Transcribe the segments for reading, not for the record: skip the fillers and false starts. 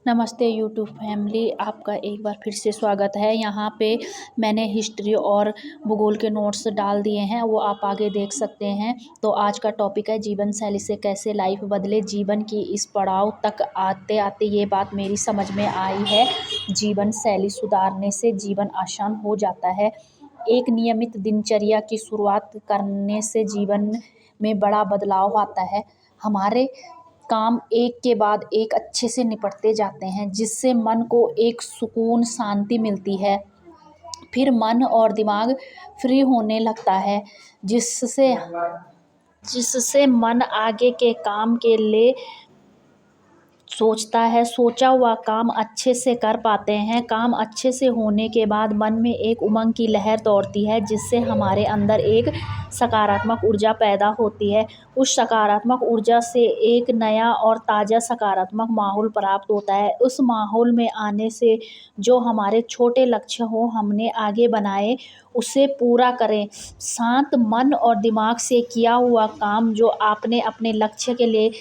नमस्ते YouTube family, आपका एक बार फिर से स्वागत है। यहाँ पे मैंने हिस्ट्री और भूगोल के नोट्स डाल दिए हैं, वो आप आगे देख सकते हैं। तो आज का टॉपिक है जीवन शैली से कैसे लाइफ बदले। जीवन की इस पड़ाव तक आते आते ये बात मेरी समझ में आई है, जीवन शैली सुधारने से जीवन आसान हो जाता है। एक नियमित दिनचर्या की शुरुआत करने से जीवन में बड़ा बदलाव आता है। हमारे काम एक के बाद एक अच्छे से निपटते जाते हैं, जिससे मन को एक सुकून शांति मिलती है। फिर मन और दिमाग फ्री होने लगता है, जिससे जिससे मन आगे के काम के लिए सोचता है, सोचा हुआ काम अच्छे से कर पाते हैं। काम अच्छे से होने के बाद मन में एक उमंग की लहर दौड़ती है, जिससे हमारे अंदर एक सकारात्मक ऊर्जा पैदा होती है। उस सकारात्मक ऊर्जा से एक नया और ताज़ा सकारात्मक माहौल प्राप्त होता है। उस माहौल में आने से जो हमारे छोटे लक्ष्य हो हमने आगे बनाए उसे पूरा करें। शांत मन और दिमाग से किया हुआ काम जो आपने अपने लक्ष्य के लिए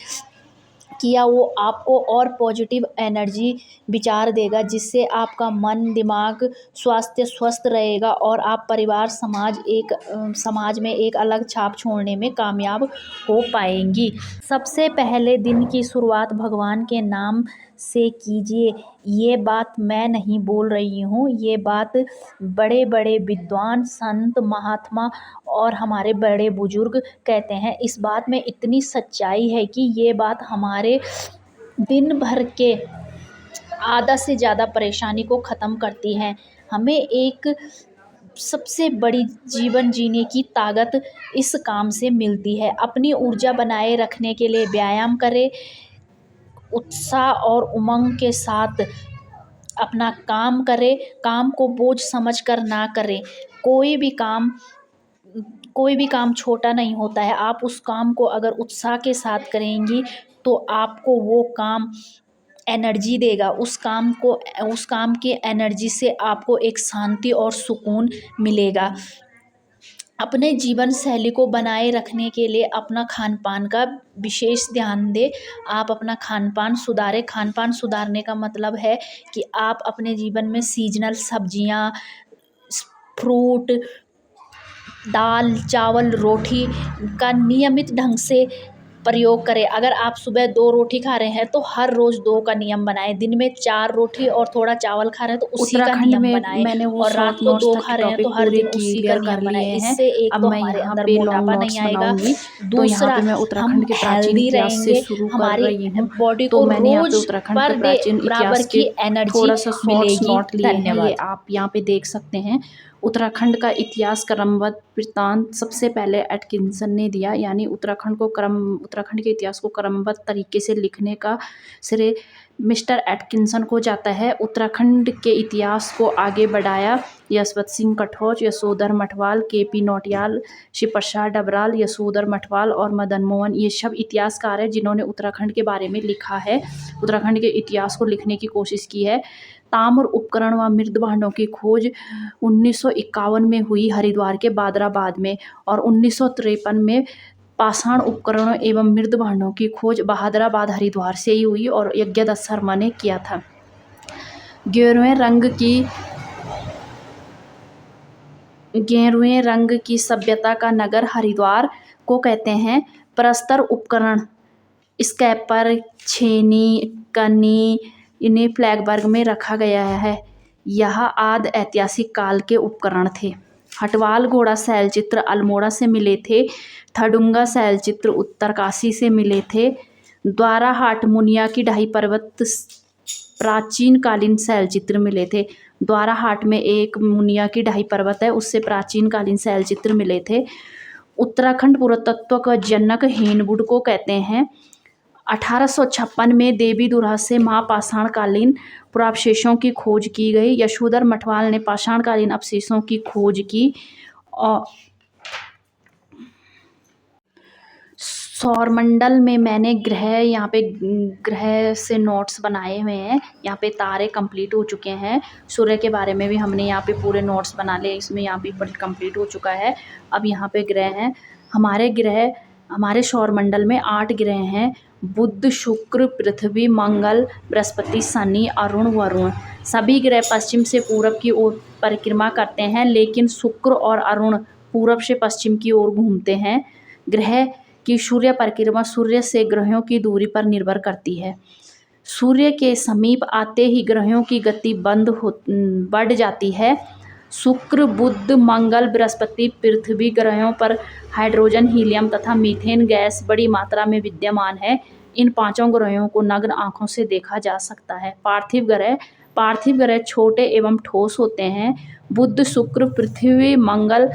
किया, वो आपको और पॉजिटिव एनर्जी विचार देगा, जिससे आपका मन दिमाग स्वास्थ्य स्वस्थ रहेगा और आप परिवार समाज में एक अलग छाप छोड़ने में कामयाब हो पाएंगी। सबसे पहले दिन की शुरुआत भगवान के नाम से कीजिए। ये बात मैं नहीं बोल रही हूँ, ये बात बड़े बड़े विद्वान, संत, महात्मा और हमारे बड़े बुजुर्ग कहते हैं। इस बात में इतनी सच्चाई है कि ये बात हमारे दिन भर के आधा से ज़्यादा परेशानी को ख़त्म करती है। हमें एक सबसे बड़ी जीवन जीने की ताकत इस काम से मिलती है। अपनी ऊर्जा बनाए रखने के लिए व्यायाम करें, उत्साह और उमंग के साथ अपना काम करें। काम को बोझ समझकर ना करें। कोई भी काम छोटा नहीं होता है। आप उस काम को अगर उत्साह के साथ करेंगी तो आपको वो काम एनर्जी देगा। उस काम के एनर्जी से आपको एक शांति और सुकून मिलेगा। अपने जीवन शैली को बनाए रखने के लिए अपना खान पान का विशेष ध्यान दें। आप अपना खान पान सुधारें। खान पान सुधारने का मतलब है कि आप अपने जीवन में सीजनल सब्जियां, फ्रूट, दाल, चावल, रोटी का नियमित ढंग से प्रयोग करें। अगर आप सुबह 2 रोटी खा रहे हैं तो हर रोज़ 2 का नियम बनाएं। दिन में 4 रोटी और थोड़ा चावल खा रहे हैं तो उसी का उत्तराखंड नियम में बनाएं। मैंने वो और रात शॉर्ट को नोट्स 2 तक खा के रहे हैं तो टॉपिक हर पूरे दिन उसी का क्लियर कर नियम बनाएं। लिए हैं। इससे एक अब तो मैं हमारे यहाँ अंदर पे लॉन्ग मोटापा नोट्स नहीं आएगा, बनाऊंगी। तो यहाँ दूसरा पे मैं हम उत्तराखंड के प्राचीन हेल्दी इतिहास से रहेंगे, शुरू कर हमारी रही हूँ। बॉडी तो को मैंने यहाँ पे रोज़ उत्तराखंड के पर डे प्राचीन बराबर इतिहास के की एनर्जी थोड़ा सा शॉर्ट्स मिलेगी। नोट लिए हैं। ये धन्यवाद। आप यहाँ पे देख सकते हैं। उत्तराखंड का इतिहास क्रमबद्ध वृत्तांत सबसे पहले एटकिंसन ने दिया, यानी उत्तराखंड के इतिहास को क्रमबद्ध तरीके से लिखने का श्रेय मिस्टर एटकिंसन को जाता है। उत्तराखंड के इतिहास को आगे बढ़ाया यशवंत सिंह कटोच, यशोधर मठवाल, के.पी. नौटियाल, शिव प्रसाद डबराल, यशोधर मठवाल और मदन मोहन। ये सब इतिहासकार हैं जिन्होंने उत्तराखंड के बारे में लिखा है, उत्तराखंड के इतिहास को लिखने की कोशिश की है। ताम्र उपकरण व मृद भांडों की खोज 1951 में हुई हरिद्वार के बादराबाद में, और 1953 में पाषाण उपकरणों एवं मृद भांडों की खोज बहादुराबाद हरिद्वार से ही हुई और यज्ञदत्त शर्मा ने किया था। गेरुए रंग की सभ्यता का नगर हरिद्वार को कहते हैं। प्रस्तर उपकरण स्कैपर, छेनी, कनी, इन्हें फ्लैगबर्ग में रखा गया है। यह आदि ऐतिहासिक काल के उपकरण थे। हटवाल घोड़ा शैलचित्र अल्मोड़ा से मिले थे। थडुंगा शैलचित्र उत्तरकाशी से मिले थे। द्वाराहाट मुनिया की ढाई पर्वत प्राचीन कालीन शैलचित्र मिले थे। द्वाराहाट में एक मुनिया की ढाई पर्वत है, उससे प्राचीन कालीन शैलचित्र मिले थे। उत्तराखंड पुरातत्व का जनक हेनवुड को कहते हैं। 1856 में देवी दुर्हा से महापाषाण कालीन पुरावशेषों की खोज की गई। यशोधर मठवाल ने पाषाण कालीन अवशेषों की खोज की। और सौरमंडल में मैंने यहाँ पे ग्रह से नोट्स बनाए हुए हैं। यहाँ पे तारे कंप्लीट हो चुके हैं। सूर्य के बारे में भी हमने यहाँ पे पूरे नोट्स बना लिए, इसमें यहाँ पे कंप्लीट हो चुका है। अब यहाँ पे ग्रह हैं। हमारे सौरमंडल में 8 ग्रह हैं बुध, शुक्र, पृथ्वी, मंगल, बृहस्पति, शनि, अरुण, वरुण। सभी ग्रह पश्चिम से पूरब की ओर परिक्रमा करते हैं, लेकिन शुक्र और अरुण पूरब से पश्चिम की ओर घूमते हैं। ग्रह की सूर्य परिक्रमा सूर्य से ग्रहों की दूरी पर निर्भर करती है। सूर्य के समीप आते ही ग्रहों की गति बढ़ जाती है। शुक्र, बुध, मंगल, बृहस्पति, पृथ्वी ग्रहों पर हाइड्रोजन, हीलियम तथा मीथेन गैस बड़ी मात्रा में विद्यमान है। इन पांचों ग्रहों को नग्न आंखों से देखा जा सकता है। पार्थिव ग्रह छोटे एवं ठोस होते हैं। बुध, शुक्र, पृथ्वी, मंगल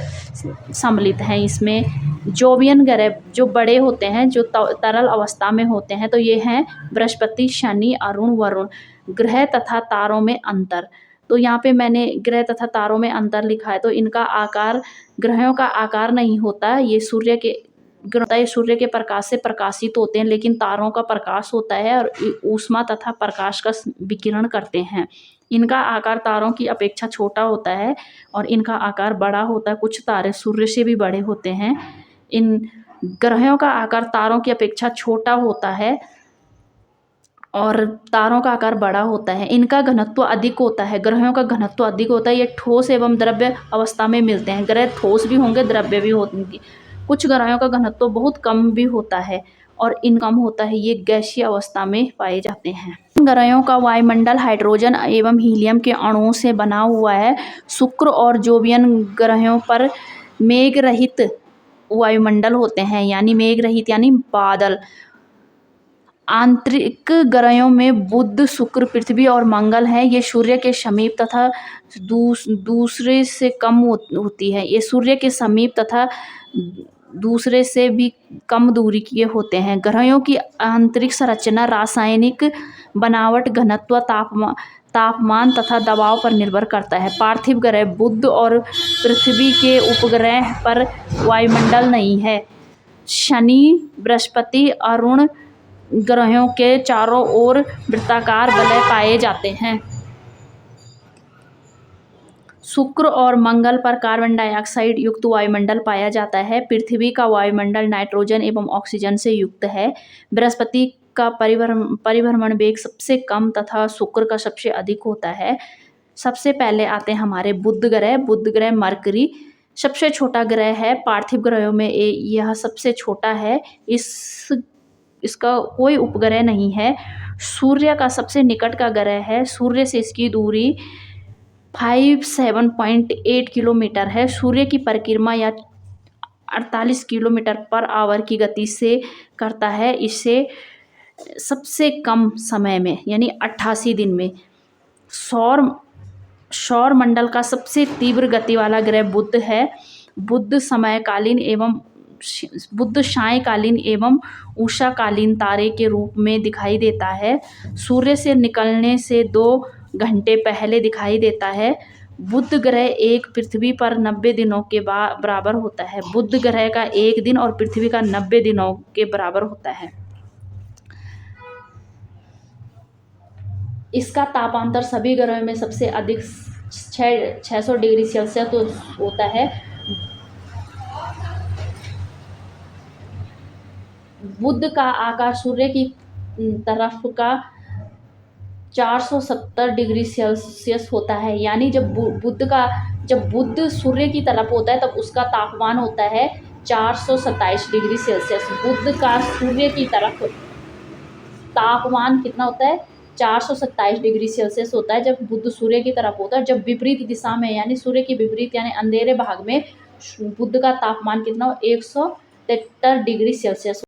सम्मिलित हैं इसमें। जोवियन ग्रह जो बड़े होते हैं, जो तरल अवस्था में होते हैं, तो ये हैं बृहस्पति, शनि, अरुण, वरुण। ग्रह तथा तारों में अंतर, तो यहाँ पे मैंने ग्रह तथा तारों में अंतर लिखा है। तो इनका आकार, ग्रहों का आकार नहीं होता, ये सूर्य के प्रकाश से प्रकाशित होते हैं, लेकिन तारों का प्रकाश होता है और ऊष्मा तथा प्रकाश का विकिरण करते हैं। इनका आकार तारों की अपेक्षा छोटा होता है और इनका आकार बड़ा होता है। कुछ तारे सूर्य से भी बड़े होते हैं। इन ग्रहों का आकार तारों की अपेक्षा छोटा होता है और तारों का आकार बड़ा होता है। इनका घनत्व अधिक होता है, ग्रहों का घनत्व अधिक होता है। ये ठोस एवं द्रव्य अवस्था में मिलते हैं। ग्रह ठोस भी होंगे, द्रव्य भी होंगे। कुछ ग्रहों का घनत्व बहुत कम भी होता है और कम होता है, ये गैसीय अवस्था में पाए जाते हैं। ग्रहों का वायुमंडल हाइड्रोजन एवं हीलियम के अणुओं से बना हुआ है। शुक्र और जोवियन ग्रहों पर मेघ रहित वायुमंडल होते हैं, यानी मेघ रहित यानी बादल। आंतरिक ग्रहों में बुध, शुक्र, पृथ्वी और मंगल हैं। ये सूर्य के समीप तथा दूसरे से कम होती है। ये सूर्य के समीप तथा दूसरे से भी कम दूरी के होते हैं। ग्रहों की आंतरिक संरचना, रासायनिक बनावट, घनत्व, तापमान तथा दबाव पर निर्भर करता है। पार्थिव ग्रह बुध और पृथ्वी के उपग्रह पर वायुमंडल नहीं है। शनि, बृहस्पति, अरुण ग्रहों के चारों ओर वृत्ताकार वलय पाए जाते हैं। शुक्र और मंगल पर कार्बन डाइऑक्साइड युक्त वायुमंडल पाया जाता है। पृथ्वी का वायुमंडल नाइट्रोजन एवं ऑक्सीजन से युक्त है। बृहस्पति का परिभ्रमण वेग सबसे कम तथा शुक्र का सबसे अधिक होता है। सबसे पहले आते हैं हमारे बुध ग्रह मरकरी सबसे छोटा ग्रह है। पार्थिव ग्रहों में यह सबसे छोटा है। इसका कोई उपग्रह नहीं है। सूर्य का सबसे निकट का ग्रह है। सूर्य से इसकी दूरी 57.8 किलोमीटर है। सूर्य की परिक्रमा या 48 किलोमीटर पर आवर की गति से करता है। इसे सबसे कम समय में यानी 88 दिन में। सौर मंडल का सबसे तीव्र गति वाला ग्रह बुध है। बुध सायंकालीन एवं उषाकालीन तारे के रूप में दिखाई देता है। सूर्य से निकलने से 2 घंटे पहले दिखाई देता है। बुध ग्रह एक पृथ्वी पर 90 दिनों के बराबर होता है। बुध ग्रह का 1 दिन और पृथ्वी का 90 दिनों के बराबर होता है। इसका तापांतर सभी ग्रहों में सबसे अधिक 600 डिग्री सेल्सियस तो होता है। बुध का आकार सूर्य की तरफ का 470 डिग्री सेल्सियस होता है। यानी जब बुध सूर्य की तरफ होता है तब उसका तापमान होता है 427 डिग्री सेल्सियस। बुध का सूर्य की तरफ तापमान कितना होता है? 427 डिग्री सेल्सियस होता है जब बुध सूर्य की तरफ होता है। जब विपरीत दिशा में यानी सूर्य के विपरीत यानी अंधेरे भाग में बुध का तापमान कितना हो? 173 डिग्री सेल्सियस।